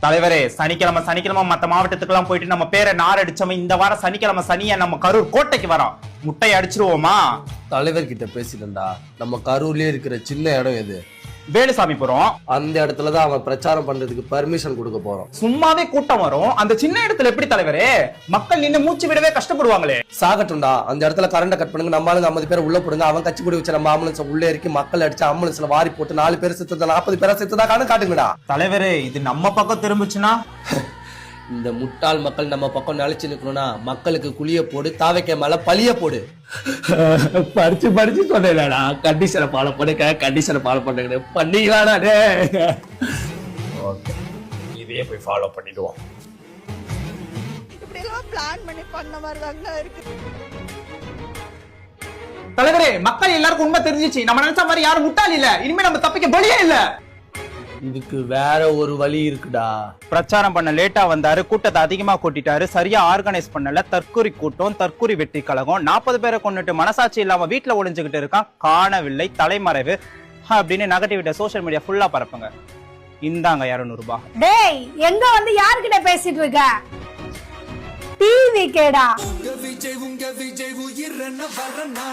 தலைவரே, சனிக்கிழமை மத்த மாவட்டத்துக்கெல்லாம் போயிட்டு நம்ம பேரை நார் அடிச்சவன் இந்த வாரம் சனிக்கிழமை சனியை நம்ம கரூர் கோட்டைக்கு வரோம். முட்டையை அடிச்சிருவோமா? தலைவர்கிட்ட பேசிட்டா. நம்ம கரூர்லயே இருக்கிற சின்ன இடம் எது? வேலுசாமிபுரம். அந்த இடத்துலதான் அவன் பிரச்சாரம் பண்றதுக்கு பர்மிஷன் கொடுக்க போறோம். சும்மாவே கூட்டம் வரும். அந்த சின்ன இடத்துல எப்படி தலைவரே? மக்கள் நின்று மூச்சு விடவே கஷ்டப்படுவாங்களே. சாகட்டும்டா. அந்த இடத்துல கரண்ட கட் பண்ணுங்க. நம்ம ஆளுங்க 50 பேர் உள்ள போடுங்க. அவன் கட்சி கூடி வச்ச நம்ம ஆம்புலன்ஸ் உள்ளே இறக்கி மக்கள் அடிச்சு ஆம்புலன்ஸ்ல வாரி போட்டு 4 பேர் செத்துதா 40 பேரா செத்துதா காட்டுங்கடா. தலைவரே, இது நம்ம பக்கம் திரும்பிச்சுன்னா இந்த முட்டாள் மக்கள் நம்ம பக்கம் நிலைச்சு நிக்கணும்னா மக்களுக்கு குளிய போடு, தாவைக்க மேல பழிய போடு. படிச்சு சொன்னேன்டா. கண்டிஷனை ஃபாலோ பண்ணுங்க, கண்டிஷனை ஃபாலோ பண்ணுங்க. பண்ணீங்களாடா? ஓகே, இதையே போய் ஃபாலோ பண்ணிடுவோம். இப்படி எல்லாம் பிளான் பண்ணி பண்ண மாதிரி தாங்க இருக்கு. தலைவரே, மக்கள் எல்லாருக்கும் உண்மை தெரிஞ்சிச்சு. நம்ம நினைச்ச மாதிரி யாரும் முட்டாள் இல்ல. இனிமே நம்ம தப்பிக்க வழியே இல்ல. இதுக்கு வேற ஒரு வழி இருக்குடா. பிரச்சாரம் பண்ண லேட்டா வந்தாரு, கூட்டத்தை அதிகமா கூட்டிட்டாரு, சரியா ஆர்கனைஸ் பண்ணல, தற்கொலை கூட்டம், தற்கொலை வெற்றி கழகம், 40 பேரை கொண்டுட்டு மனசாட்சி இல்லாம வீட்டுல ஒளிஞ்சுக்கிட்டு இருக்கான், காணவில்லை, தலைமறைவு அப்படின்னு நெகட்டிவிட்டி சோசியல் மீடியா ஃபுல்லா பரப்புங்க. இந்தாங்க 200 ரூபாய். டேய், எங்க வந்து யார்கிட்ட பேசிட்டு இருக்க? டிவி கேடா. உங்க விஜய் உயிர் என்ன வரனா